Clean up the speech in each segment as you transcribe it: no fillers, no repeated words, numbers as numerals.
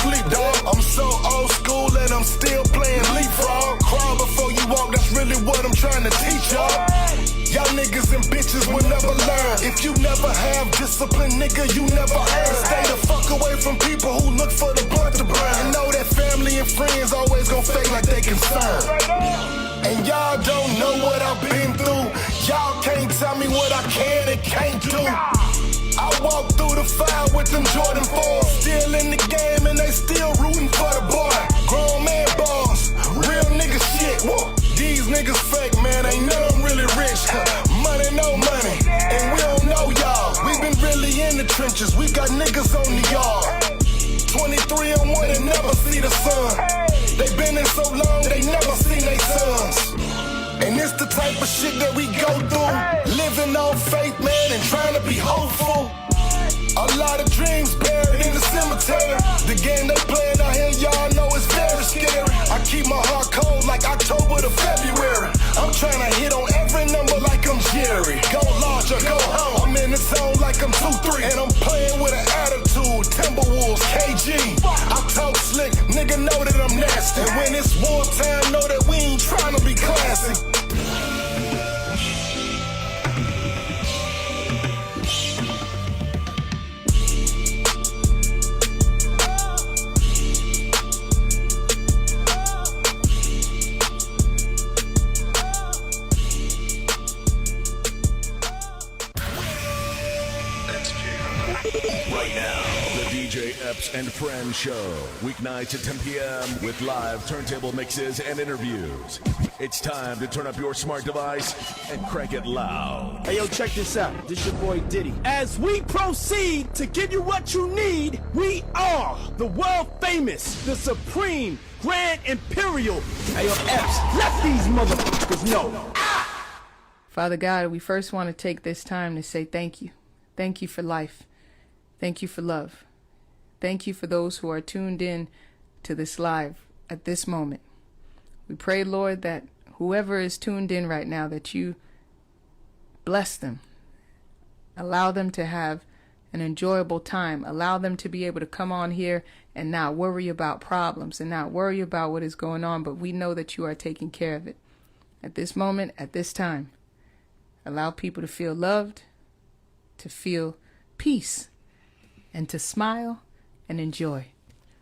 sleep, dog. I'm so old school and I'm still playing leapfrog. Crawl before you walk, that's really what I'm trying to teach y'all. Y'all niggas and bitches will never learn. If you never have discipline, nigga, you never earn. Stay the fuck away from people who look for the blunt to burn. And know that family and friends always gon' fake like they concerned. And y'all don't know what I've been through. Y'all can't tell me what I can and can't do. I walk through the fire with them Jordan 4s. Still in the game and they still rooting for the boy. Grown man balls, real nigga shit. Whoa. These niggas fake, man, ain't none really rich. Money, no money, and we don't know y'all. We been really in the trenches, we got niggas on the yard. 23 and 1 and never see the sun. They been in so long, they never seen they sons. And it's the type of shit that we go through. Living on faith, man, and trying to be hopeful. A lot of dreams buried in the cemetery. The game they playing out here, y'all know it's very scary. I keep my heart cold like October to February. I'm trying to hit on every number like I'm Jerry. Go large or go home. I'm in the zone like I'm 2-3. And I'm playing with an attitude. Timberwolves, KG. I talk slick, nigga know that I'm nasty. And when it's wartime, know that we ain't trying to be classy. Right now, the DJ Epps and Friends Show. Weeknights at 10 p.m. with live turntable mixes and interviews. It's time to turn up your smart device and crank it loud. Hey, yo, check this out. This your boy Diddy. As we proceed to give you what you need, we are the world famous, the supreme, grand imperial. Hey, yo, Epps, let these motherfuckers know. Father God, we first want to take this time to say thank you. Thank you for life. Thank you for love. Thank you for those who are tuned in to this live at this moment. We pray, Lord, that whoever is tuned in right now, that you bless them. Allow them to have an enjoyable time. Allow them to be able to come on here and not worry about problems and not worry about what is going on, but we know that you are taking care of it. At this moment, at this time, allow people to feel loved, to feel peace, and to smile and enjoy.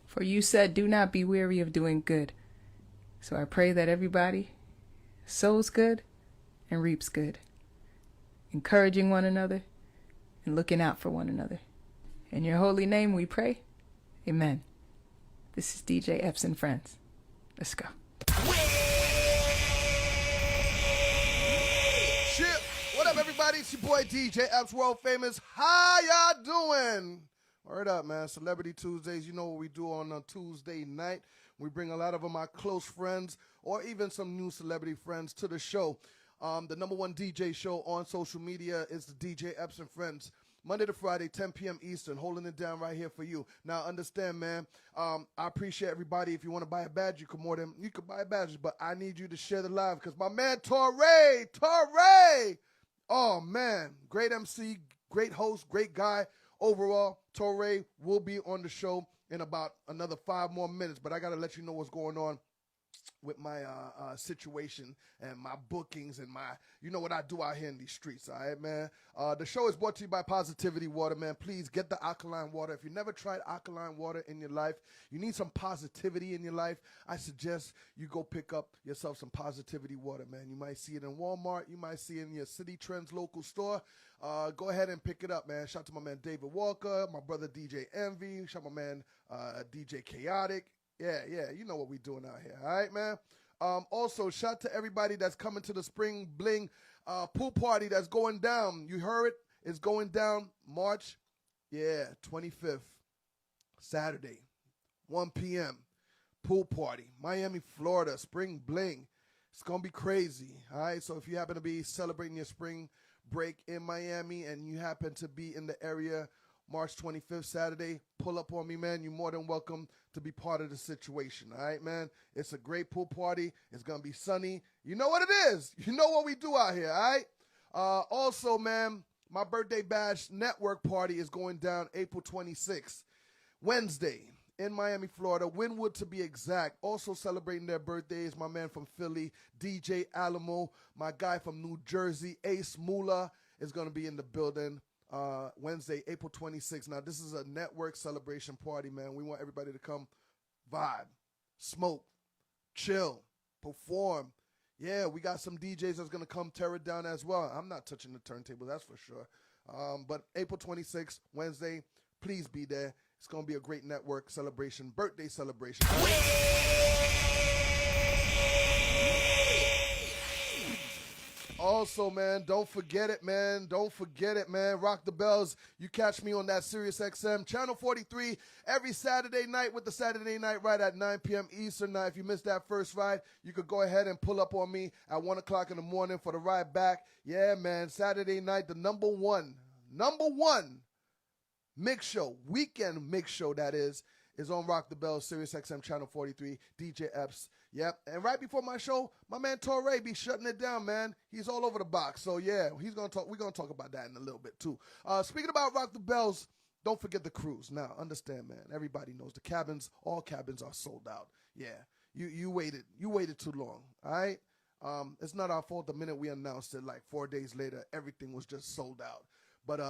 For you said, do not be weary of doing good. So I pray that everybody sows good and reaps good, encouraging one another and looking out for one another. In your holy name we pray. Amen. This is DJ Epps and Friends. Let's go. Shit. What up, everybody? It's your boy DJ Epps, world famous. How y'all doing? Word up, man. Celebrity Tuesdays. You know what we do on a Tuesday night. We bring a lot of my close friends or even some new celebrity friends to the show. The number one DJ show on social media is the DJ Epps and Friends. Monday to Friday, 10 p.m. Eastern, holding it down right here for you. Now, understand, man, I appreciate everybody. If you want to buy a badge, you can buy badges, but I need you to share the live because my man Torae, oh, man, great MC, great host, great guy. Overall, Torae will be on the show in about another 5 more minutes, but I got to let you know what's going on with my situation and my bookings and my, you know what I do out here in these streets, all right, man? The show is brought to you by Positivity Water, man. Please get the alkaline water. If you never tried alkaline water in your life, you need some positivity in your life, I suggest you go pick up yourself some Positivity Water, man. You might see it in Walmart. You might see it in your City Trends local store. Go ahead and pick it up, man. Shout out to my man David Walker, my brother DJ Envy, shout out my man DJ Chaotic. Yeah, you know what we doing out here, all right, man? Also, shout out to everybody that's coming to the Spring Bling pool party that's going down. You heard it. It's going down March, 25th, Saturday, 1 p.m., pool party, Miami, Florida, Spring Bling. It's going to be crazy, all right? So if you happen to be celebrating your spring break in Miami and you happen to be in the area March 25th, Saturday, pull up on me, man. You're more than welcome to be part of the situation, all right, man? It's a great pool party. It's going to be sunny. You know what it is. You know what we do out here, all right? Also, man, my birthday bash network party is going down April 26th, Wednesday. in Miami, Florida, Wynwood to be exact. Also celebrating their birthdays, my man from Philly, DJ Alamo, my guy from New Jersey, Ace Mula is going to be in the building Wednesday, April 26th. Now, this is a network celebration party, man. We want everybody to come vibe, smoke, chill, perform. Yeah, we got some DJs that's going to come tear it down as well. I'm not touching the turntable, that's for sure. But April 26th, Wednesday, please be there. It's going to be a great network celebration, birthday celebration. Also, man, don't forget it, man. Don't forget it, man. Rock the Bells. You catch me on that Sirius XM, Channel 43, every Saturday night with the Saturday Night Ride at 9 p.m. Eastern. Now, if you missed that first ride, you could go ahead and pull up on me at 1 o'clock in the morning for the ride back. Yeah, man, Saturday night, the number one mix show, weekend mix show, that is on Rock the Bells, Sirius XM, Channel 43, DJ Epps. Yep, and right before my show, my man Torae be shutting it down, man. He's all over the box. So yeah, we're gonna talk about that in a little bit too. Speaking about Rock the Bells, don't forget the cruise. Now, understand, man, everybody knows all cabins are sold out. Yeah, you waited too long. All right, it's not our fault. The minute we announced it, like 4 days later, everything was just sold out. But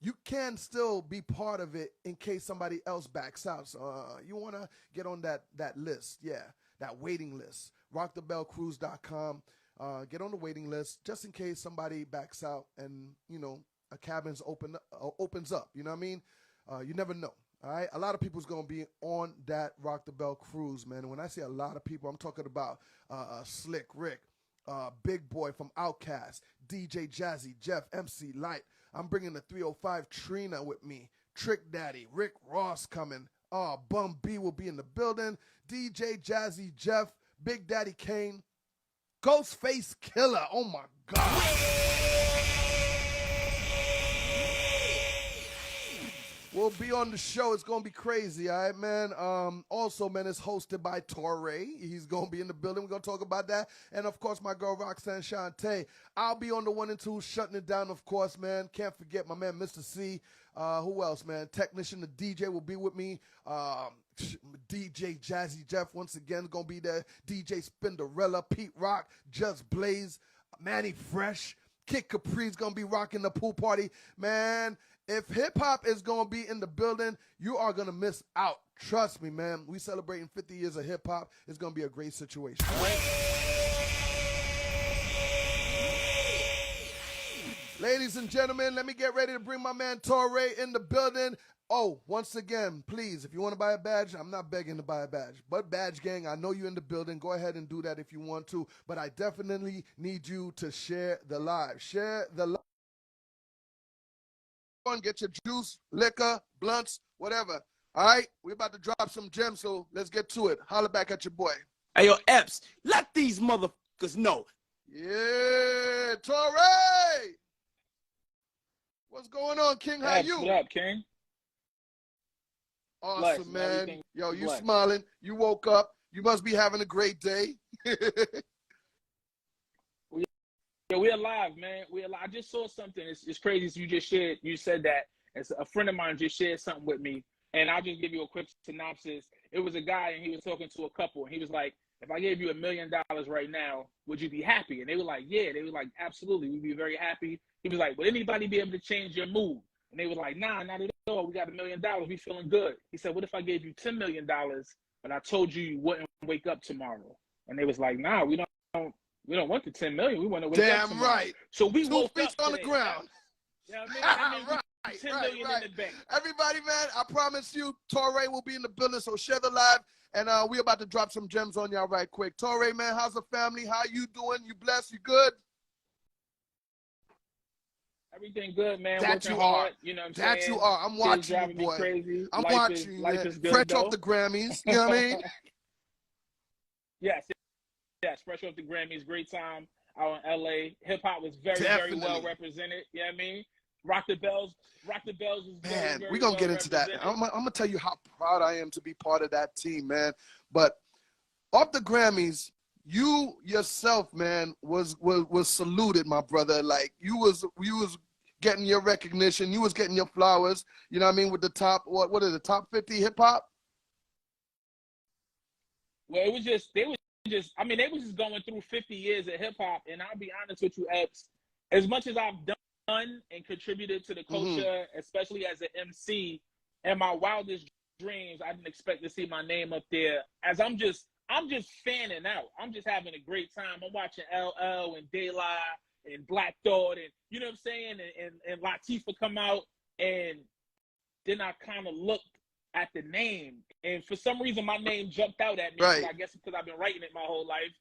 you can still be part of it in case somebody else backs out. So you want to get on that list, yeah, that waiting list. RockTheBellCruise.com. Get on the waiting list just in case somebody backs out and, a cabin's opens up. You know what I mean? You never know. All right? A lot of people's going to be on that Rock the Bell cruise, man. And when I say a lot of people, I'm talking about Slick Rick, Big Boy from Outkast, DJ Jazzy, Jeff, MC Light. I'm bringing the 305 Trina with me. Trick Daddy, Rick Ross coming. Bum B will be in the building. DJ Jazzy Jeff, Big Daddy Kane, Ghostface Killer. Oh my God. We'll be on the show. It's going to be crazy, all right, man? Also, man, it's hosted by Torae. He's going to be in the building. We're going to talk about that. And, of course, my girl Roxanne Shante. I'll be on the 1 and 2, shutting it down, of course, man. Can't forget my man, Mr. C. Who else, man? Technician, the DJ will be with me. DJ Jazzy Jeff, once again, is going to be there. DJ Spinderella, Pete Rock, Just Blaze, Manny Fresh. Kid Capri's going to be rocking the pool party. Man, if hip-hop is going to be in the building, you are going to miss out. Trust me, man. We celebrating 50 years of hip-hop. It's going to be a great situation. Ladies and gentlemen, let me get ready to bring my man Torae in the building. Oh, once again, please, if you want to buy a badge, I'm not begging to buy a badge. But Badge Gang, I know you're in the building. Go ahead and do that if you want to. But I definitely need you to share the live. Share the live. Get your juice, liquor, blunts, whatever. All right? We're about to drop some gems, so let's get to it. Holla back at your boy. Hey, yo, Epps, let these motherfuckers know. Yeah, Torae! What's going on, King? How Epps, you? what up, King? Awesome, Blessed, man. Yo, you blessed. smiling. You woke up. You must be having a great day. Yeah, we're alive, man. We're alive. I just saw something. It's crazy. So you said that. As a friend of mine just shared something with me, and I'll just give you a quick synopsis. It was a guy, and he was talking to a couple, and he was like, if I gave you $1 million right now, would you be happy? And they were like, yeah. They were like, absolutely. We'd be very happy. He was like, would anybody be able to change your mood? And they were like, nah, not at all. We got $1 million. We feeling good. He said, what if I gave you $10 million, but I told you wouldn't wake up tomorrow? And they was like, nah, we don't want the 10 million. We want to wake up tomorrow. Damn right. So we 2 woke feet up on today. the ground. You know what I mean? Right, 10 million in the bank. Everybody, man, I promise you, Torae will be in the building, so share the live, and we're about to drop some gems on y'all right quick. Torae, man, how's the family? How you doing? You blessed? You good? Everything good, man. That Working you hard. are. You know what I'm That saying? you are. I'm watching Kids you, driving me boy. crazy. I'm Life watching you, life man. is good, Fresh though. off the Grammys. You know what I mean? Yes, fresh off the Grammys. Great time out in L.A. Hip-hop was very, Definitely. very well represented. You know what I mean? Rock the Bells was very, Man, very we're going to well get into that. represented. I'm going to tell you how proud I am to be part of that team, man. But off the Grammys, you yourself, man, was saluted, my brother. Like, you was getting your recognition. You was getting your flowers, you know what I mean, with the top, what are the top 50 hip-hop? Well, it was just they was just I mean they was just going through 50 years of hip hop, and I'll be honest with you, Epps, as much as I've done and contributed to the culture, especially as an MC, in my wildest dreams, I didn't expect to see my name up there. As I'm just fanning out. I'm just having a great time. I'm watching LL and De La and Black Thought, and you know what I'm saying, and Latifah come out, and then I kind of looked at the name, and for some reason my name jumped out at me. Right. I guess because I've been writing it my whole life,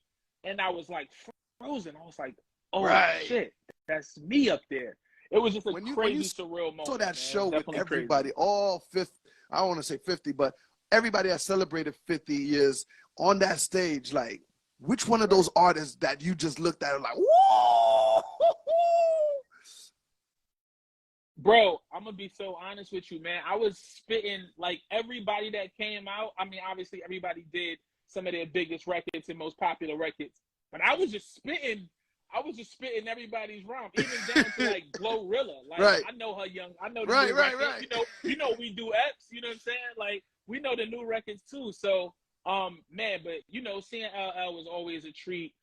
and I was like frozen. I was like, oh shit, that's me up there. It was just a crazy surreal moment. So that show with everybody, crazy. all 50, I don't want to say 50, but everybody that celebrated 50 years on that stage, like, which one of those artists that you just looked at and like, whoa? Bro, I'm going to be so honest with you, man. I was spitting, like, everybody that came out. I mean, obviously, everybody did some of their biggest records and most popular records. But I was just spitting everybody's rhyme, even down to, like, Glorilla. Like, I know her young. I know the new records. You know we do Epps. You know what I'm saying? Like, we know the new records, too. So, man, but, you know, seeing LL was always a treat.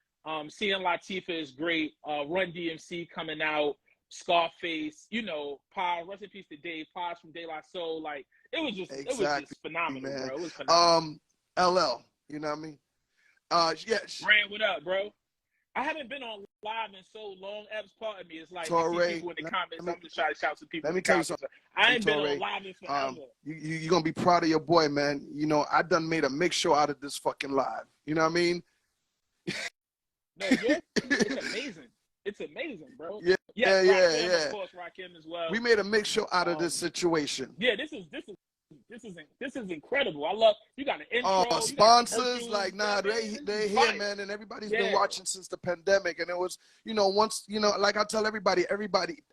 Seeing Latifah is great. Run DMC coming out. Scarface, you know, Paz, rest in peace to Dave, Paz from De La Soul. Like, it was just phenomenal, man. Bro. It was phenomenal. LL, you know what I mean? Yeah. Brand, what up, bro? I haven't been on live in so long. Epps, pardon me. It's like Torae, I see people in the comments. I'm just trying to shout to people. Let me tell you something. I ain't been Torae, on live in forever. You're going to be proud of your boy, man. You know, I done made a mix show out of this fucking live. You know what I mean? No, yeah, it's amazing. It's amazing, bro. Yeah. Of course, Rakim as well. We made a mix show out of this situation. Yeah, this is incredible. I love you got an intro. Sponsors like they here, man, and everybody's been watching since the pandemic. And it was, you know, once, you know, like I tell everybody,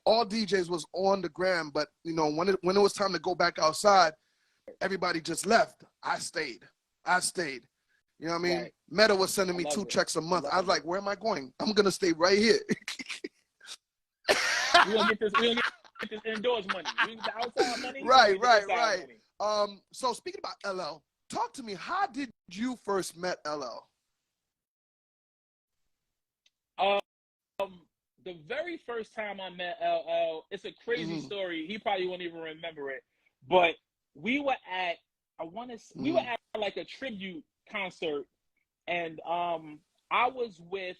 all DJs was on the gram, but you know, when it was time to go back outside, everybody just left. I stayed. You know what I mean? Right. Meta was sending me 2 checks a month. I was like, where am I going? I'm gonna stay right here. We gonna get this indoors money. We get the outside money. Right. Money. So speaking about LL, talk to me. How did you first met LL? The very first time I met LL, it's a crazy story. He probably won't even remember it. But we were at we were at like a tribute concert, and I was with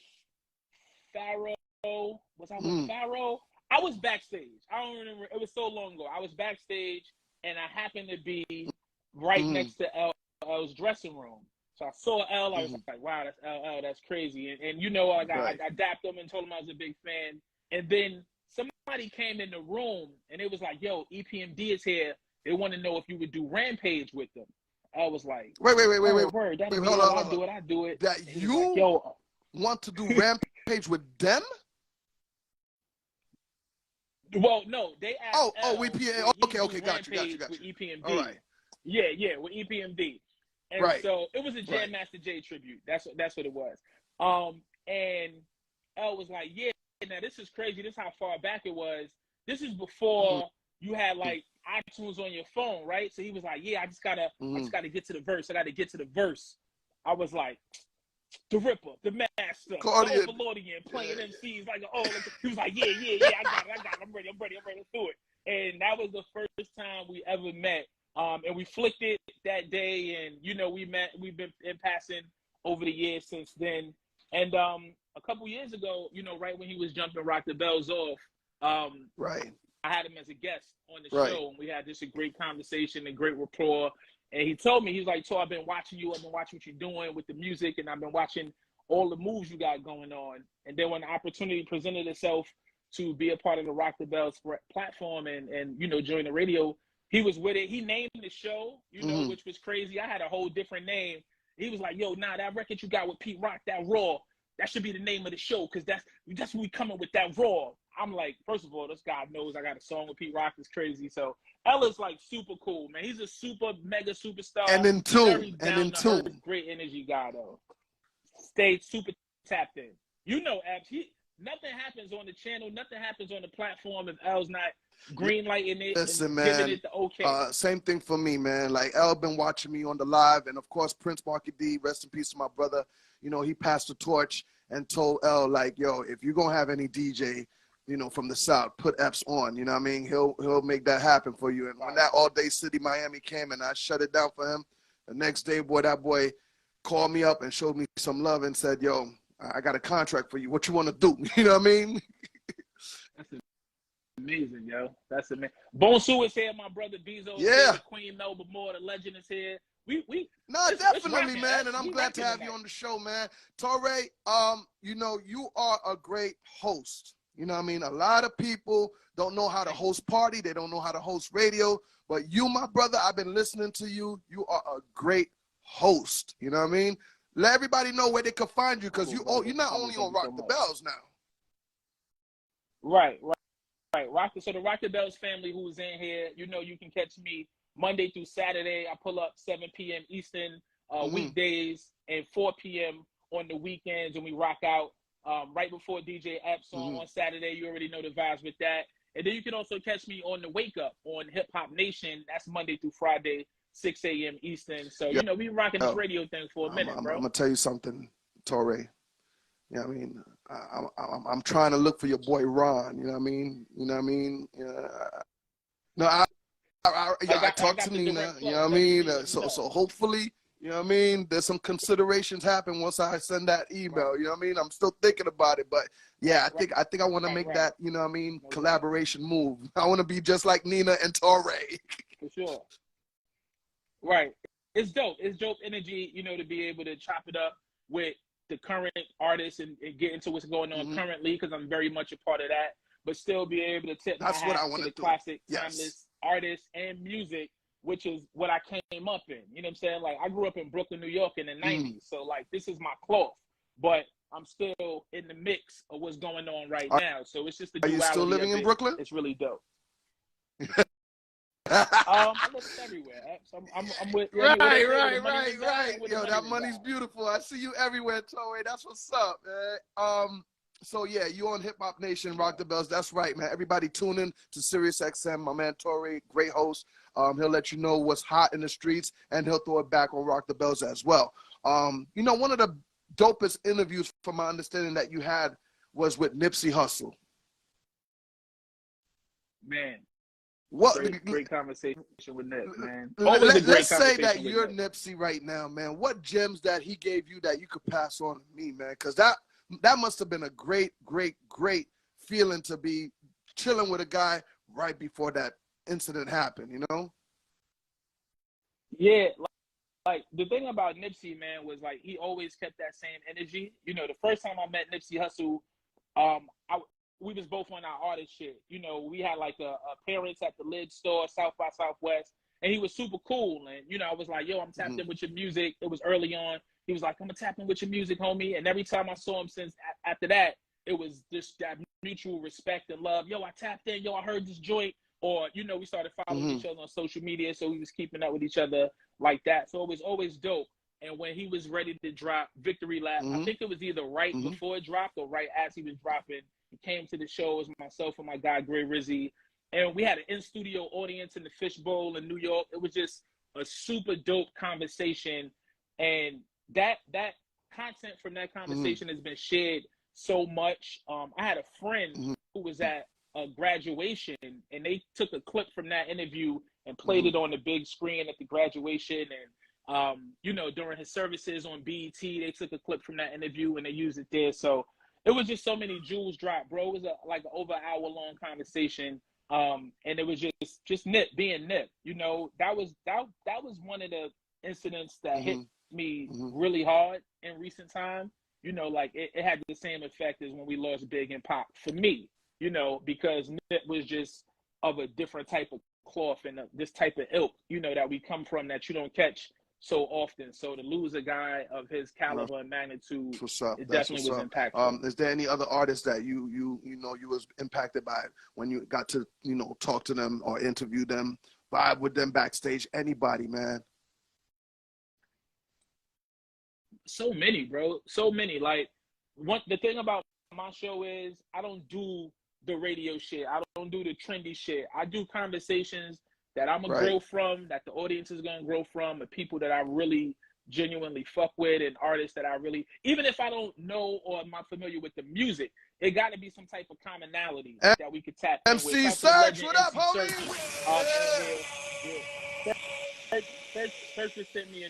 Pharaoh. Was I with Pharaoh? I was backstage. I don't remember. It was so long ago. I was backstage, and I happened to be right next to LL's dressing room. So I saw L. I was like, wow, that's LL. That's crazy. And you know, I dapped him and told him I was a big fan. And then somebody came in the room, and it was like, yo, EPMD is here. They want to know if you would do Rampage with them. I was like, wait. Word. Hold on. I do it. That and you like, yo, want to do Rampage with them? Well, no, they asked. Okay, got you. With EPMD. All right. Yeah, with EPMD. And so it was a Jam Master Jay tribute. That's what it was. And L was like, yeah, now this is crazy. This is how far back it was. This is before you had like iTunes on your phone, right? So he was like, yeah, I just gotta get to the verse. I gotta get to the verse. I was like, the Ripper, the Master, Claudian. the Overlordian, playing MCs like, he was like, yeah, I got it. I'm ready, let's do it. And that was the first time we ever met. And we flicked it that day, and you know, we've been in passing over the years since then. And a couple years ago, you know, right when he was jumping Rock the Bells off, I had him as a guest on the show, and we had just a great conversation and great rapport. And he told me, he's like, "So I've been watching you. I've been watching what you're doing with the music, and I've been watching all the moves you got going on." And then when the opportunity presented itself to be a part of the Rock the Bells platform and you know, join the radio, he was with it. He named the show, you know, which was crazy. I had a whole different name. He was like, "Yo, that record you got with Pete Rock, that Raw, that should be the name of the show, because that's when we coming with that Raw." I'm like, first of all, this guy knows I got a song with Pete Rock. It's crazy. So Ella's like super cool, man. He's a super mega superstar. And in tune. Great energy guy though. Stayed super tapped in. You know, Epps. nothing happens on the channel, nothing happens on the platform if L's not green lighting it Listen, and man, giving it the okay. same thing for me, man. Like, L been watching me on the live, and of course, Prince Marky D, rest in peace to my brother. You know, he passed the torch and told L, like, yo, if you're going to have any DJ, you know, from the South, put Epps on, you know what I mean? He'll make that happen for you. And when that All Day City Miami came and I shut it down for him, the next day, boy, that boy called me up and showed me some love and said, yo, I got a contract for you. What you want to do? You know what I mean? That's amazing, yo. That's amazing. Bonsu is here, my brother Bezo is Yeah. here, Queen Melba Moore, the legend is here. No, it's definitely, rocking, man, and I'm glad to have tonight. you on the show, man. Torae, you know, you are a great host. You know what I mean? A lot of people don't know how to host party. They don't know how to host radio. But you, my brother, I've been listening to you. You are a great host. You know what I mean? Let everybody know where they can find you, because you're not only on Rock the Bells now. Right. So the Rock the Bells family who's in here, you know, you can catch me Monday through Saturday. I pull up 7 p.m. Eastern weekdays and 4 p.m. on the weekends, and we rock out right before DJ Epps on Saturday. You already know the vibes with that. And then you can also catch me on the Wake Up on Hip Hop Nation. That's Monday through Friday, 6 a.m. Eastern. So, you know, we rocking this radio thing for a minute, bro. I'm going to tell you something, Torae. You know what I mean? I'm trying to look for your boy Ron. You know what I mean? You know what I mean? No, I talked to Nina. You know what I mean? So hopefully, you know what I mean, there's some considerations happen once I send that email. You know what I mean? I'm still thinking about it, but yeah, I think I want to make that, you know what I mean, collaboration move. I want to be just like Nina and Torae. For sure. Right. It's dope. It's dope energy, you know, to be able to chop it up with the current artists and get into what's going on currently, because I'm very much a part of that, but still be able to tip my hat to the classic, timeless artists and music, which is what I came up in. You know what I'm saying? Like, I grew up in Brooklyn, New York in the 90s, so like this is my cloth, but I'm still in the mix of what's going on right now. So it's just the duality. Are you still living in Brooklyn? It's really dope. I live everywhere. I'm with right. Yo, that money's beautiful. I see you everywhere, Torae. That's what's up, man. So yeah, you on Hip Hop Nation, Rock the Bells. That's right, man. Everybody tune in to Sirius XM. My man Torae, great host. He'll let you know what's hot in the streets, and he'll throw it back on Rock the Bells as well. You know, one of the dopest interviews, from my understanding, that you had was with Nipsey Hussle. Man. What great conversation with Nip, man. Let's say that you're Nipsey right now, man. What gems that he gave you that you could pass on to me, man? Because that must have been a great feeling to be chilling with a guy right before that incident happened, you know? Yeah, like the thing about Nipsey, man, was like he always kept that same energy. You know, the first time I met Nipsey Hussle, we was both on our artist shit. You know, we had like a appearance at the Lid store, South by Southwest, and he was super cool. And, you know, I was like, yo, I'm tapped in with your music. It was early on. He was like, I'm gonna tap in with your music, homie. And every time I saw him since after that, it was just that mutual respect and love. Yo, I tapped in. Yo, I heard this joint. Or, you know, we started following each other on social media, so we was keeping up with each other like that. So it was always dope. And when he was ready to drop Victory Lap, I think it was either right before it dropped or right as he was dropping, he came to the show. It was myself and my guy, Gray Rizzy. And we had an in-studio audience in the Fishbowl in New York. It was just a super dope conversation. And that content from that conversation has been shared so much. I had a friend who was at a graduation, and they took a clip from that interview and played it on the big screen at the graduation. And you know, during his services on BET, they took a clip from that interview and they used it there. So it was just so many jewels dropped, bro. It was like an over hour-long conversation, and it was just Nip being Nip. You know, that was one of the incidents that hit me really hard in recent time. You know, like it had the same effect as when we lost Big and Pop for me. You know, because Nip was just of a different type of cloth and this type of ilk, you know, that we come from that you don't catch so often. So to lose a guy of his caliber and magnitude, it definitely was impactful. Is there any other artists that you was impacted by when you got to, you know, talk to them or interview them, vibe with them backstage? Anybody, man? So many, bro. So many. Like, the thing about my show is I don't do the radio shit. I don't do the trendy shit. I do conversations that I'm gonna grow from, that the audience is gonna grow from, the people that I really genuinely fuck with, and artists that I really, even if I don't know or am not familiar with the music, it got to be some type of commonality that we could tap in with. MC Search, what up, homie? Search just sent me a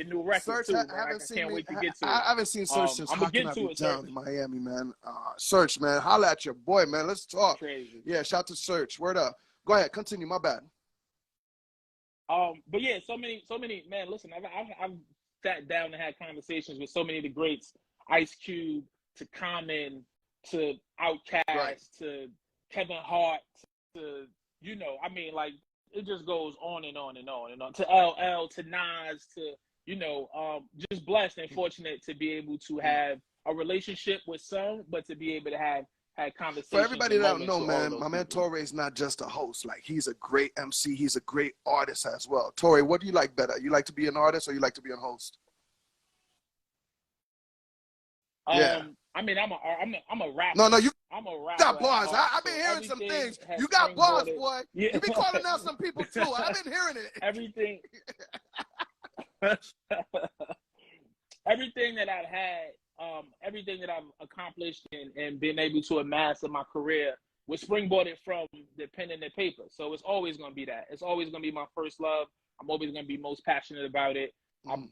new record Search, too, man. I can't wait to get to it. I haven't seen Search since I'm How gonna Can get I to Be it, Down in Miami, man. Search, man, holla at your boy, man. Let's talk. Crazy. Yeah, shout to Search. Word up. Go ahead, continue. My bad. But yeah, so many, man. Listen, I've sat down and had conversations with so many of the greats, Ice Cube to Common to Outkast to Kevin Hart to I mean, like, it just goes on and on and on and on, to LL, to Nas, to just blessed and fortunate to be able to have a relationship with some, but to be able to have conversations. For everybody that don't know, man, my man Torae is not just a host. Like, he's a great MC. He's a great artist as well. Torae, what do you like better? You like to be an artist or you like to be a host? Yeah. I mean, I'm a rapper. No, you I'm a rapper. got bars. I've been hearing some things. You got bars, boy. Yeah. You be calling out some people too. I've been hearing it. Everything that I've had, everything that I've accomplished and been able to amass in my career was springboarded from the pen and the paper. So it's always going to be that. It's always going to be my first love. I'm always going to be most passionate about it.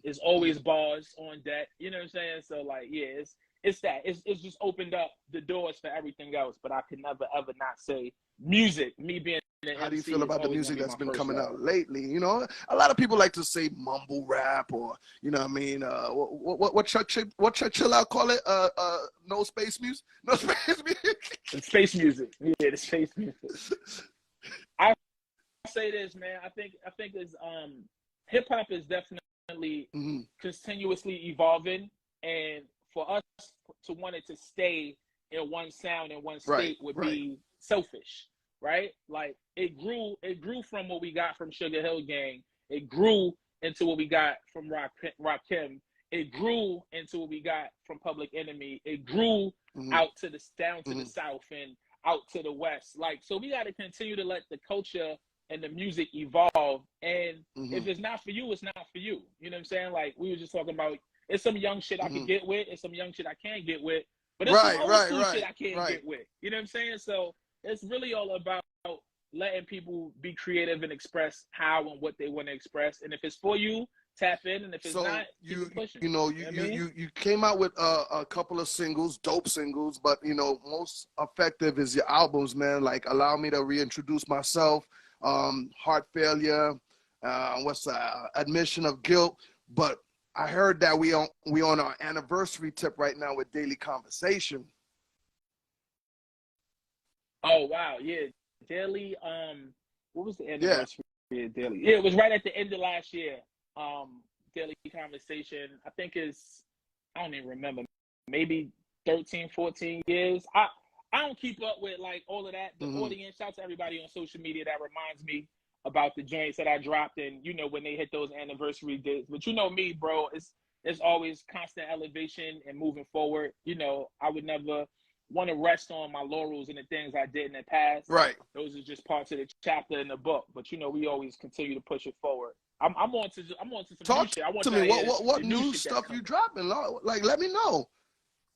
It's always bars on deck. You know what I'm saying? So, like, yeah, it's that. It's just opened up the doors for everything else. But I could never, ever not say music, me being an How do you MC feel about the music that's been coming out lately? You know, a lot of people like to say mumble rap, or, you know what I mean, what chill out call it? No space music? No space music? Space music. Yeah, the space music. I say this, man. I think it's hip hop is definitely continuously evolving, and for us to want it to stay in one sound in one state would be selfish, right? Like, it grew from what we got from Sugar Hill Gang. It grew into what we got from Rakim. It grew into what we got from Public Enemy. It grew out to the down to the south and out to the west. Like, so we got to continue to let the culture and the music evolve. And if it's not for you, it's not for you. You know what I'm saying? Like, we were just talking about, it's some young shit I can get with, it's some young shit I can't get with, but it's some old school shit I can't get with. You know what I'm saying? So it's really all about letting people be creative and express how and what they want to express. And if it's for you, tap in. And if it's not, keep it pushing. You came out with a couple of singles, dope singles, but, most effective is your albums, man. Like, Allow Me to Reintroduce Myself, Heart Failure, Admission of Guilt. But I heard that we on our anniversary tip right now with Daily Conversation. Oh wow, yeah, Daily. What was the anniversary of Daily? Yeah, it was right at the end of last year. Daily Conversation, I think I don't even remember, maybe 13, 14 years. I don't keep up with, like, all of that. The audience, shout out to everybody on social media that reminds me about the joints that I dropped, and when they hit those anniversary dates. But me, bro, it's always constant elevation and moving forward. I would never want to rest on my laurels and the things I did in the past. Right. Those are just parts of the chapter in the book. But we always continue to push it forward. I'm on to some new shit. I want to me. What new stuff you dropping? Like, let me know.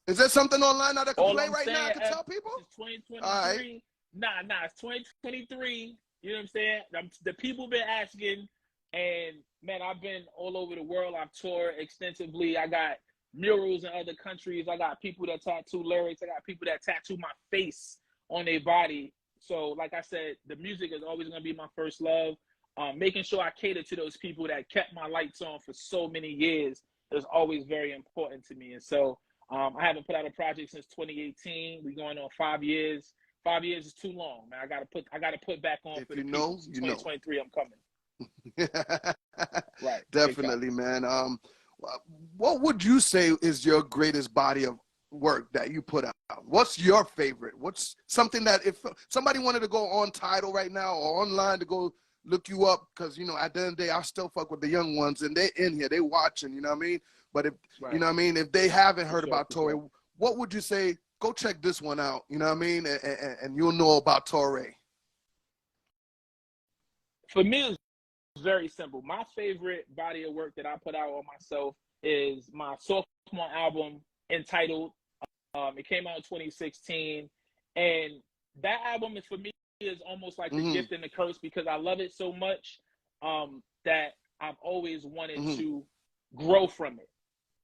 Is there something online that I can play right now? I can tell people. It's 2023. All right. Nah, it's 2023. You know what I'm saying? The people been asking, and man, I've been all over the world. I've toured extensively. I got murals in other countries. I got people that tattoo lyrics. I got people that tattoo my face on their body. So, like I said, the music is always going to be my first love. Making sure I cater to those people that kept my lights on for so many years is always very important to me. And so I haven't put out a project since 2018. We're going on 5 years. 5 years is too long, man. I gotta put back on. If for the people. 2023, I'm coming. Right. Definitely, man. What would you say is your greatest body of work that you put out? What's your favorite? What's something that if somebody wanted to go on Tidal right now or online to go look you up, because at the end of the day, I still fuck with the young ones and they in here, they watching, you know what I mean? But if you know what I mean, if they haven't heard about Torae, what would you say go check this one out. You know what I mean? And you'll know about Torae. For me, it's very simple. My favorite body of work that I put out on myself is my sophomore album entitled. It came out in 2016, and that album is, for me, is almost like a gift and a curse because I love it so much that I've always wanted to grow from it.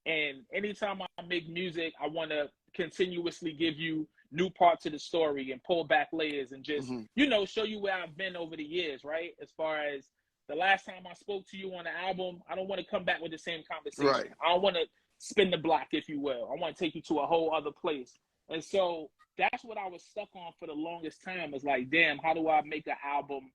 And anytime I make music, I want to continuously give you new parts of the story and pull back layers and just, you know, show you where I've been over the years, right? As far as the last time I spoke to you on the album, I don't want to come back with the same conversation. Right. I don't want to spin the block, if you will. I want to take you to a whole other place. And so that's what I was stuck on for the longest time. Is like, damn, how do I make an album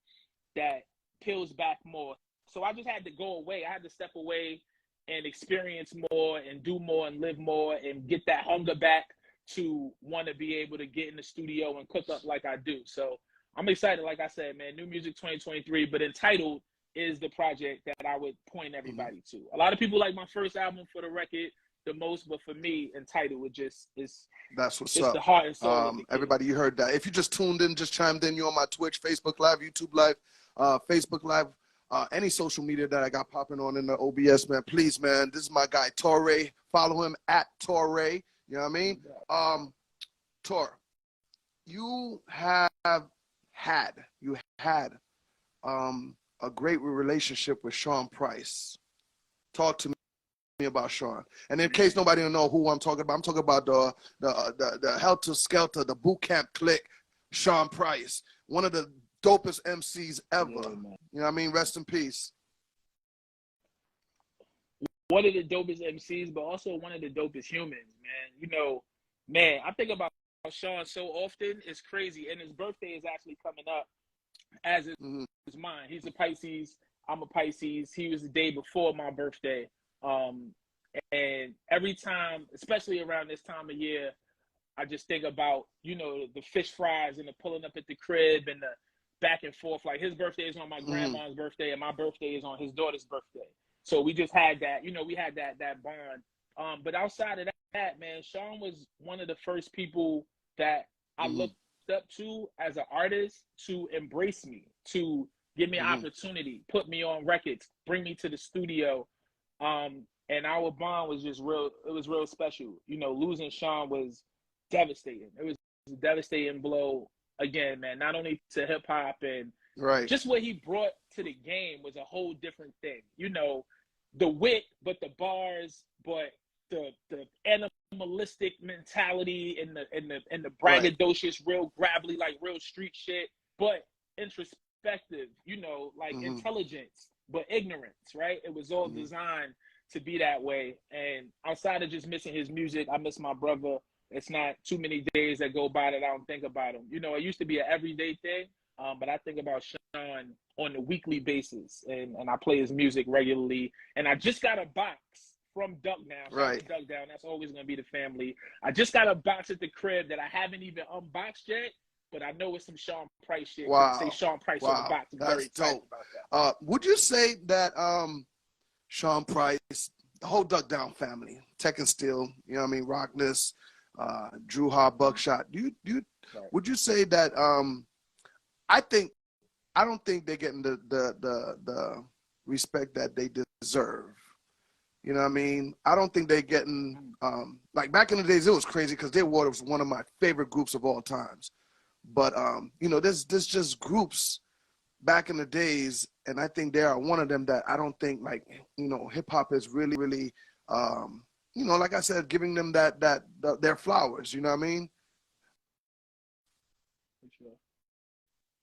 that peels back more? So I just had to go away. I had to step away and experience more and do more and live more and get that hunger back to want to be able to get in the studio and cook up like I do. So I'm excited. Like I said, man, new music 2023, but entitled is the project that I would point everybody to. A lot of people like my first album, for the record, the most, but for me, entitled, it just is. That's what's it's up. The heart and soul of the kid. Everybody, you heard that. If you just tuned in, just chimed in, you're on my Twitch, Facebook Live, YouTube Live, Facebook Live, any social media that I got popping on in the OBS, man. Please, man, this is my guy Torae. Follow him at Torae. You know what I mean? Tor, you had a great relationship with Sean Price. Talk to me about Sean. And in case nobody don't know who I'm talking about the Helter Skelter, the boot camp clique, Sean Price, one of the dopest MCs ever. Yeah, you know what I mean? Rest in peace. One of the dopest MCs, but also one of the dopest humans, man. You know, man, I think about Sean so often. It's crazy. And his birthday is actually coming up, as is mine. He's a Pisces. I'm a Pisces. He was the day before my birthday. And every time, especially around this time of year, I just think about, you know, the fish fries and the pulling up at the crib and the back and forth. Like, his birthday is on my grandma's birthday and my birthday is on his daughter's birthday. So we just had that, you know, we had that bond. But outside of that, man, Sean was one of the first people that I looked up to as an artist to embrace me, to give me an opportunity, put me on records, bring me to the studio. And our bond was just real. It was real special. You know, losing Sean was devastating. It was a devastating blow again, man, not only to hip hop and just what he brought to the game was a whole different thing. You know, the wit, but the bars, but the animalistic mentality and the braggadocious, real gravelly, like real street shit, but introspective, you know, like intelligence, but ignorance, right? It was all designed to be that way. And outside of just missing his music, I miss my brother. It's not too many days that go by that I don't think about him. You know, it used to be an everyday thing, but I think about Sean on a weekly basis, and I play his music regularly. And I just got a box from Duck Down. Duck Down, that's always going to be the family. I just got a box at the crib that I haven't even unboxed yet, but I know it's some Sean Price shit. Wow. Say Sean Price on the box. I'm That's very excited dope. about that. Would you say that Sean Price, the whole Duck Down family, Tech and Steel, you know what I mean, Rockness, Drew Ha, Buckshot, would you say that I don't think they're getting the respect that they deserve. You know what I mean? I don't think they're getting like back in the days it was crazy because Their Water was one of my favorite groups of all times. But you know, there's just groups back in the days, and I think they are one of them that I don't think, like, you know, hip hop is really you know, like I said, giving them their flowers, you know what I mean?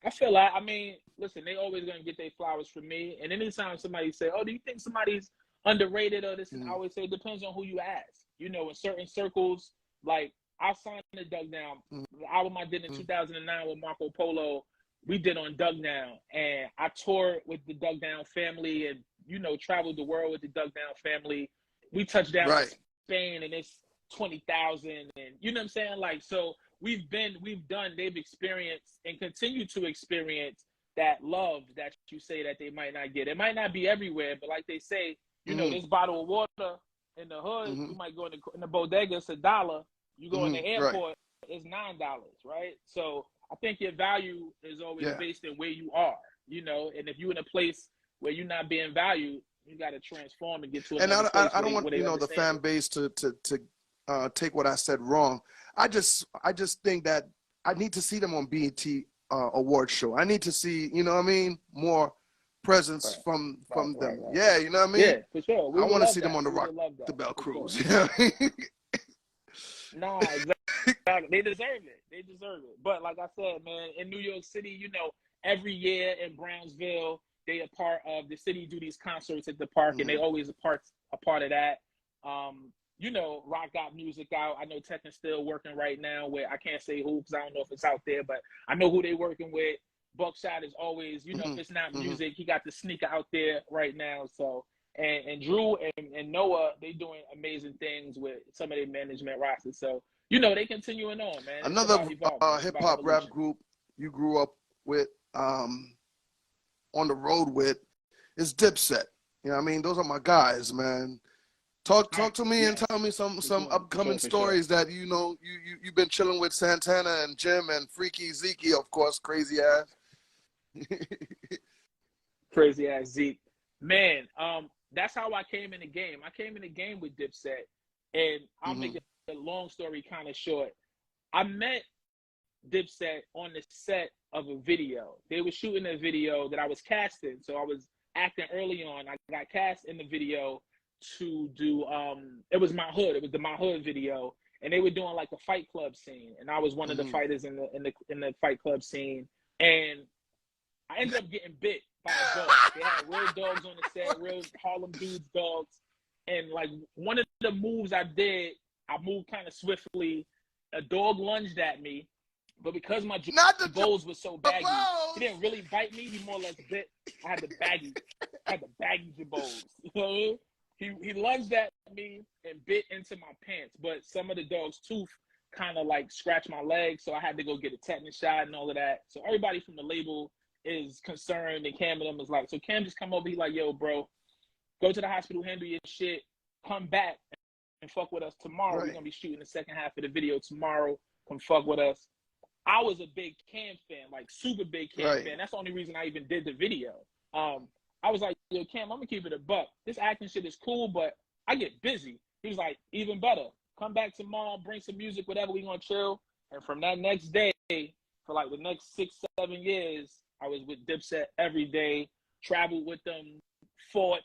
I feel like, I mean, listen, they always gonna get their flowers from me. And anytime somebody say, "Oh, do you think somebody's underrated or this?" I always say it depends on who you ask. You know, in certain circles, like I signed the Duck Down. The album I did in 2009 with Marco Polo, we did on Duck Down, and I toured with the Duck Down family, and you know, traveled the world with the Duck Down family. We touched down in Spain, and it's 20,000, and you know what I'm saying? Like, so they've experienced and continue to experience that love that you say that they might not get. It might not be everywhere, but like they say, you know, this bottle of water in the hood, you might go in the bodega, it's $1. You go in the airport, is $9, right? So I think your value is always based in where you are, you know. And if you're in a place where you're not being valued, you got to transform and get to another place. I don't want the fan base to take what I said wrong. I just think that I need to see them on BET award show. I need to see, you know what I mean, more presence from them. Right. Yeah, you know what I mean? Yeah, for sure. I want to see them on the Rock the Bell Cruise. Sure. You know what I mean? No, exactly. They deserve it. They deserve it. But like I said, man, in New York City, you know, every year in Brownsville, they are part of the city do these concerts at the park, and they always a part of that. You know, Rock got music out. I know Tekken's still working right now with, I can't say who because I don't know if it's out there, but I know who they working with. Buckshot is always, you know, if it's not music, he got the sneaker out there right now. So, and Drew and Noah, they doing amazing things with some of their management rosters. So, you know, they continuing on, man. Another hip hop rap group you grew up with, on the road with, is Dipset. You know what I mean? Those are my guys, man. Talk to me and tell me some upcoming stories that you know you've been chilling with Santana and Jim and Freaky Zeke, of course, crazy ass. Crazy ass Zeke. Man, that's how I came in the game. I came in the game with Dipset, and I'll make a long story kind of short. I met Dipset on the set of a video. They were shooting a video that I was casting, so I was acting early on. I got cast in the video to do it was My Hood. It was the My Hood video, and they were doing like a fight club scene, and I was one of the fighters in the fight club scene, and I ended up getting bit by a dog. They had real dogs on the set, real Harlem Dudes dogs, and like one of the moves I did, I moved kind of swiftly. A dog lunged at me, but because my jabos was so baggy, he didn't really bite me. He more or less bit. I had the baggy jabos. You know what I mean? He lunged at me and bit into my pants, but some of the dog's tooth kind of like scratched my leg, so I had to go get a tetanus shot and all of that. So everybody from the label is concerned, and Cam and them is like, so Cam just come over, he like, yo, bro, go to the hospital, handle your shit, come back and fuck with us tomorrow. We're gonna be shooting the second half of the video tomorrow. Come fuck with us. I was a big Cam fan, like super big Cam fan. That's the only reason I even did the video. I was like, yo, Cam, I'm gonna keep it a buck. This acting shit is cool, but I get busy. He was like, even better. Come back tomorrow, bring some music, whatever, we gonna chill. And from that next day, for like the next 6-7 years, I was with Dipset every day, traveled with them, fought,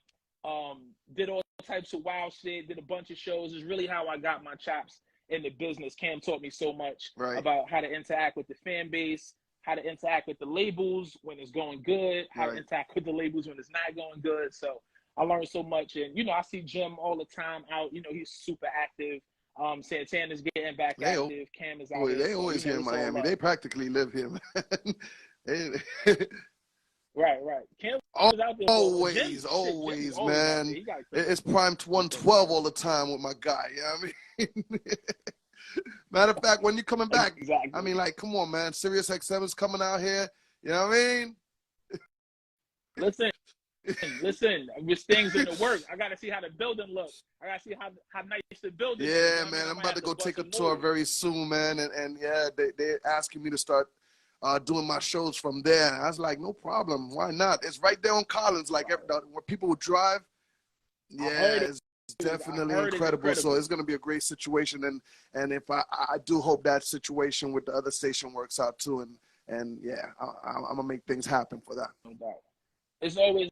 did all types of wild shit, did a bunch of shows. It's really how I got my chops in the business. Cam taught me so much about how to interact with the fan base, how to interact with the labels when it's going good, how to interact with the labels when it's not going good. So I learned so much. And, you know, I see Jim all the time out. You know, he's super active. Santana's getting back active. Cam is out. They always here in Miami. They practically live here, man. Right. Cam was out there. Always, man. It's prime 112 all the time with my guy. You know what I mean? Matter of fact, when you coming back, I mean, like, come on, man. Sirius XM's coming out here. You know what I mean? Listen. With things in the work, I gotta see how the building looks. I gotta see how nice the building is. Yeah, man. I'm about to go take a tour very soon, man. And yeah, they're asking me to start doing my shows from there. I was like, no problem. Why not? It's right there on Collins, like where people would drive. Yeah, it's definitely incredible. So it's gonna be a great situation, and if I do hope that situation with the other station works out too, and yeah, I'm gonna make things happen for that. No doubt. It's always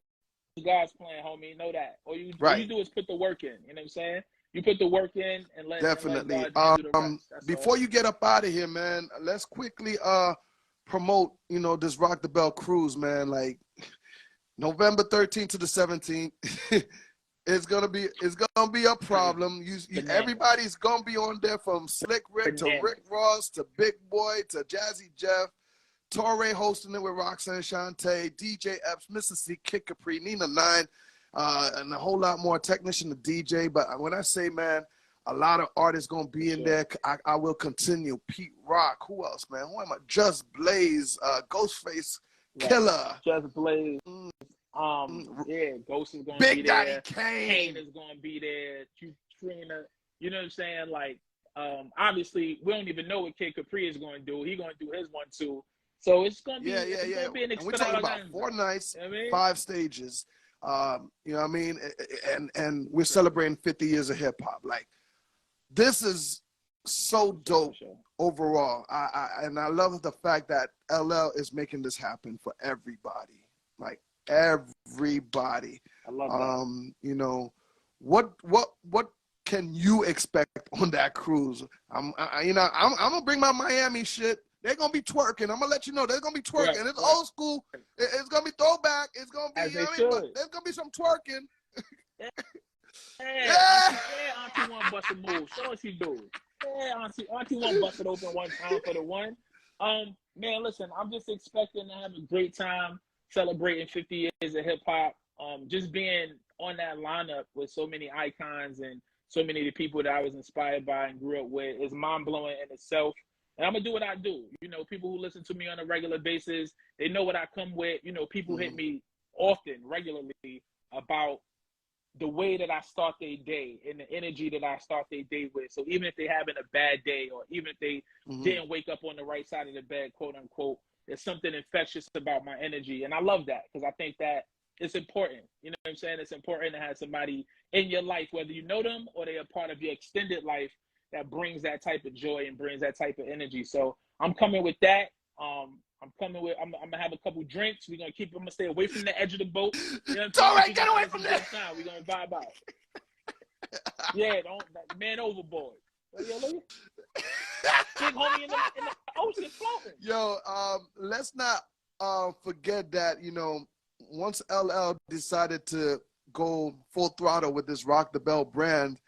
God's plan, homie. Know that. All you do is put the work in. You know what I'm saying? You put the work in and let definitely. And let God do the rest. Before you get up out of here, man, let's quickly promote, you know, this Rock the Bell cruise, man. Like November 13th to the 17th. It's gonna be a problem. Everybody's gonna be on there, from Slick Rick to Rick Ross to Big Boy to Jazzy Jeff. Torae hosting it with Roxanne Shante, DJ Epps, Mr. C, Kid Capri, Nina 9, and a whole lot more, technician to DJ. But when I say, man, a lot of artists going to be in there. I will continue. Pete Rock. Who else, man? Who am I? Just Blaze, Ghostface, Killer. Just Blaze. Yeah, Ghost is going to be there. Big Daddy Kane. Kane is going to be there. Trina. You know what I'm saying? Like, Obviously, we don't even know what Kid Capri is going to do. He's going to do his one too. So it's going to be, it's going to be an And we're talking about 4 nights, 5 stages. You know what I mean? And we're celebrating 50 years of hip hop. Like, this is so dope overall. And I love the fact that LL is making this happen for everybody. Like, everybody. I love that. You know, what can you expect on that cruise? I'm gonna bring my Miami shit. They're gonna be twerking. I'm gonna let you know they're gonna be twerking. Right, It's old school. It's gonna be throwback. It's gonna be, as you know they what I mean? should. But there's gonna be some twerking. Auntie one bust a move. Show what she do. Yeah, Auntie one bust it open one time for the one. Man, listen, I'm just expecting to have a great time celebrating 50 years of hip hop. Just being on that lineup with so many icons and so many of the people that I was inspired by and grew up with is mind blowing in itself. And I'm gonna do what I do. You know, people who listen to me on a regular basis, they know what I come with. You know, people hit me often, regularly, about the way that I start their day and the energy that I start their day with. So even if they're having a bad day, or even if they didn't wake up on the right side of the bed, quote unquote, there's something infectious about my energy. And I love that, because I think that it's important. You know what I'm saying? It's important to have somebody in your life, whether you know them or they're a part of your extended life, that brings that type of joy and brings that type of energy. So I'm coming with that. I'm gonna have a couple drinks. I'm gonna stay away from the edge of the boat. You know what I'm Torae, get away from that. We're gonna vibe out. Yeah, don't man overboard. Big homie in the ocean floating. Yo, let's not forget that, you know, once LL decided to go full throttle with this Rock the Bell brand,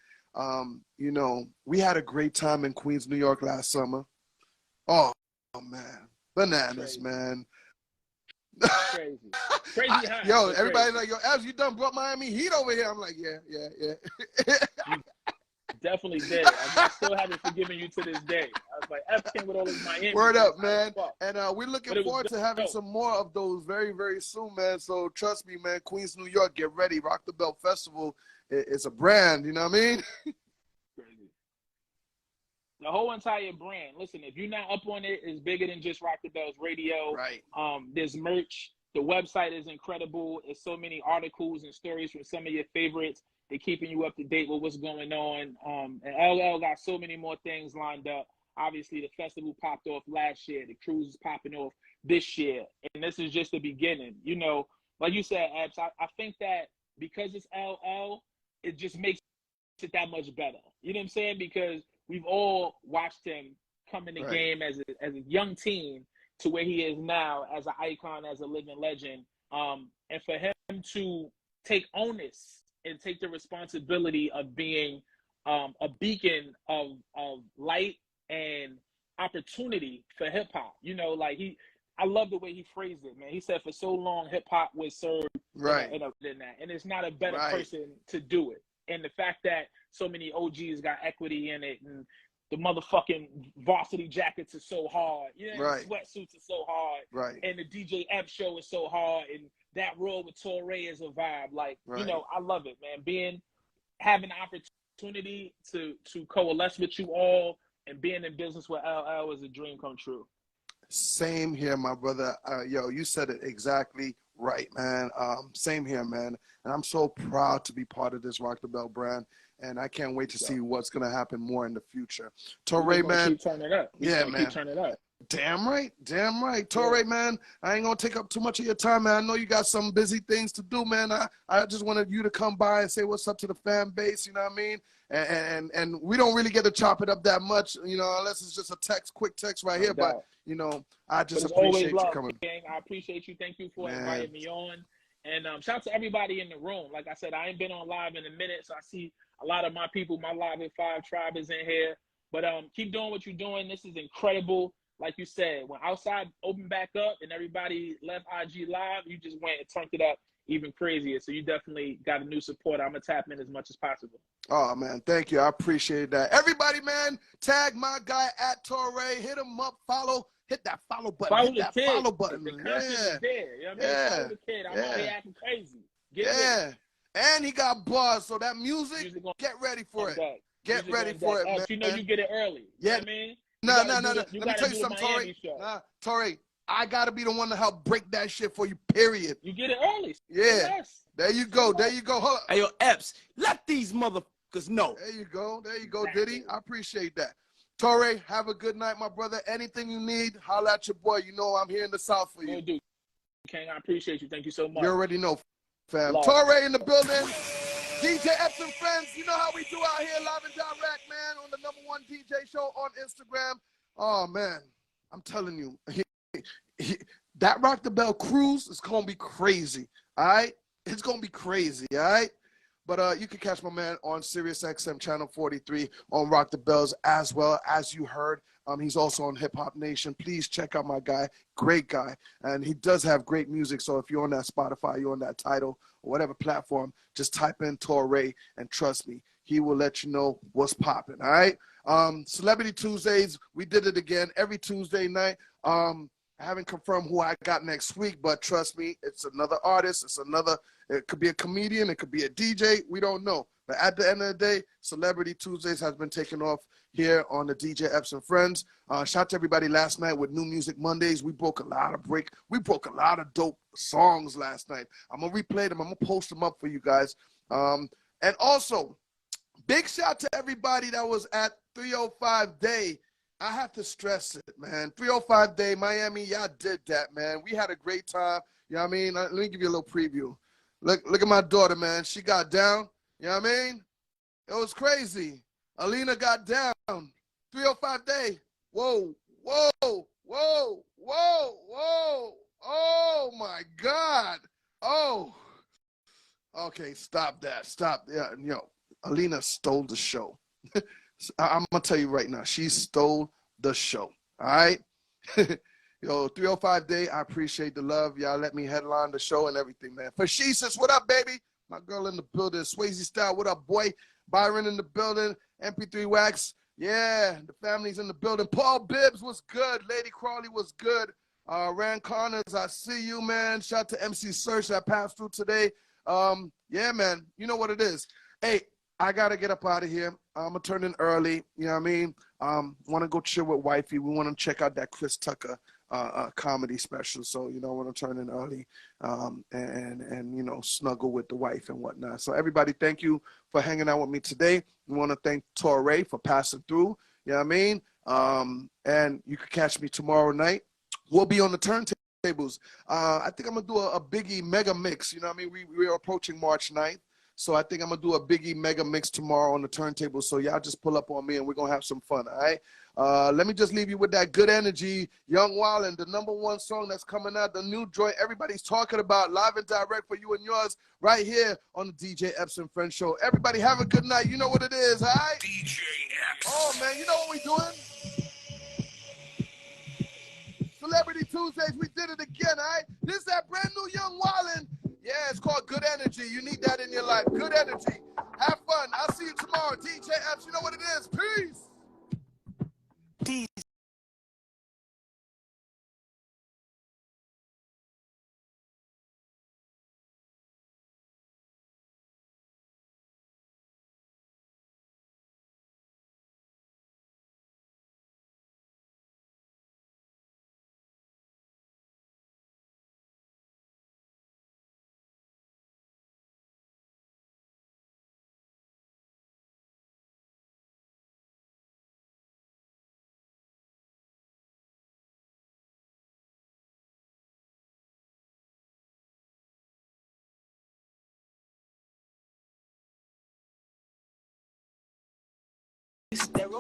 you know, we had a great time in Queens, New York last summer. Oh man, bananas, man. Crazy high. Yo, everybody's like, yo, Epps, you done brought Miami Heat over here. I'm like, yeah. Definitely did. I still haven't forgiven you to this day. I was like, Epps came with all his Miami. Word up, man. And we're looking forward to having dope. some more of those very, very soon, man. So trust me, man, Queens, New York, get ready. Rock the Bell Festival is a brand, you know what I mean? Crazy. The whole entire brand. Listen, if you're not up on it, it's bigger than just Rock the Bell's radio. Right. There's merch. The website is incredible. There's so many articles and stories from some of your favorites. They're keeping you up to date with what's going on. And LL got so many more things lined up. Obviously, the festival popped off last year. The cruise is popping off this year. And this is just the beginning. You know, like you said, Epps, I think that because it's LL, it just makes it that much better. You know what I'm saying? Because we've all watched him come in the game as a young teen to where he is now as an icon, as a living legend. And for him to take onus and take the responsibility of being a beacon of light and opportunity for hip hop. You know, like I love the way he phrased it, man. He said for so long hip hop was served in that, and it's not a better person to do it. And the fact that so many OGs got equity in it, and the motherfucking varsity jackets are so hard, you know, sweatsuits are so hard, and the DJ Epps show is so hard, and that role with Torae is a vibe. Like, you know, I love it, man. Having the opportunity to coalesce with you all and being in business with LL is a dream come true. Same here, my brother. Yo, you said it exactly right, man. Same here, man. And I'm so proud to be part of this Rock the Bell brand. And I can't wait to see what's going to happen more in the future. Torae, man. Keep turning it up. Man. Keep turning it up. Damn right. Torae, man, I ain't going to take up too much of your time, man. I know you got some busy things to do, man. I just wanted you to come by and say what's up to the fan base, you know what I mean? And we don't really get to chop it up that much, you know, unless it's just a quick text right here. But, you know, I just appreciate you coming. King. I appreciate you. Thank you for inviting me on. And shout out to everybody in the room. Like I said, I ain't been on live in a minute, so I see a lot of my people, my Live at 5 tribe is in here. But keep doing what you're doing. This is incredible. Like you said, when outside opened back up and everybody left IG Live, you just went and turned it up even crazier. So you definitely got a new supporter. I'm going to tap in as much as possible. Oh, man, thank you. I appreciate that. Everybody, man, tag my guy at Torae. Hit him up, follow. Hit that follow button. Follow Hit that kid. follow button. The content is there. You know what I mean? Follow the kid. I'm out here acting crazy. Get ready. And he got bars, so that music, get ready for it. Get ready for it, man. You know you get it early. Yeah. You know what I mean? No. Let me tell you something, Torae. Torae, I gotta be the one to help break that shit for you, period. You get it early. Yeah. Yes. There you go. There you go. Hold on. Hey, yo, Epps, let these motherfuckers know. There you go. There you go, Diddy. I appreciate that. Torae, have a good night, my brother. Anything you need, holla at your boy. You know I'm here in the South for you. Will do. King, I appreciate you. Thank you so much. You already know, fam. Love. Torae in the building. DJ Epps and friends, you know how we do out here, live and direct, man, on the #1 DJ show on Instagram. Oh, man, I'm telling you, that Rock the Bell cruise is going to be crazy, all right? It's going to be crazy, all right? But you can catch my man on Sirius XM Channel 43 on Rock the Bells as well, as you heard. He's also on Hip Hop Nation. Please check out my guy, great guy. And he does have great music, so if you're on that Spotify, you're on that Tidal, or whatever platform, just type in Torae, and trust me, he will let you know what's popping, all right? Celebrity Tuesdays, we did it again every Tuesday night. I haven't confirmed who I got next week, but trust me, it's another artist. It could be a comedian. It could be a DJ. We don't know. But at the end of the day, Celebrity Tuesdays has been taken off here on the DJ Epps and Friends. Shout out to everybody last night with New Music Mondays. We broke a lot of dope songs last night. I'm going to replay them. I'm going to post them up for you guys. And also, big shout to everybody that was at 305 Day. I have to stress it, man. 305 Day, Miami, y'all did that, man. We had a great time. You know what I mean? Let me give you a little preview. Look at my daughter, man. She got down. You know what I mean? It was crazy. Alina got down. 305 Day. Whoa, whoa, whoa, whoa, whoa. Oh, my God. Oh. Okay, stop that. Stop. Yeah, Alina stole the show. I'm going to tell you right now, she stole the show. All right? 305 Day, I appreciate the love. Y'all let me headline the show and everything, man. For Sheesis, what up, baby? My girl in the building. Swayze Style, what up, boy? Byron in the building. MP3 Wax. Yeah, the family's in the building. Paul Bibbs was good. Lady Crawley was good. Rand Connors, I see you, man. Shout out to MC Search that passed through today. Yeah, man, you know what it is. Hey, I got to get up out of here. I'm going to turn in early. You know what I mean? Want to go chill with wifey. We want to check out that Chris Tucker comedy special. So, I want to turn in early and snuggle with the wife and whatnot. So, everybody, thank you for hanging out with me today. We want to thank Torae for passing through. You know what I mean? And you can catch me tomorrow night. We'll be on the turntables. I think I'm going to do a Biggie mega mix. You know what I mean? We are approaching March 9th. So I think I'm going to do a Biggie mega mix tomorrow on the turntable. So y'all just pull up on me and we're going to have some fun, all right? Let me just leave you with that good energy. Young Wildin', the #1 song that's coming out, the new joint everybody's talking about, live and direct for you and yours right here on the DJ Epps and Friends show. Everybody have a good night. You know what it is, all right? DJ Epps. Oh, man, you know what we doing? Celebrity Tuesdays, we did it again, all right? This is that brand new Young Wildin'. Yeah, it's called good energy. You need that in your life. Good energy. Have fun. I'll see you tomorrow. DJ Epps, you know what it is. Peace. Stereo.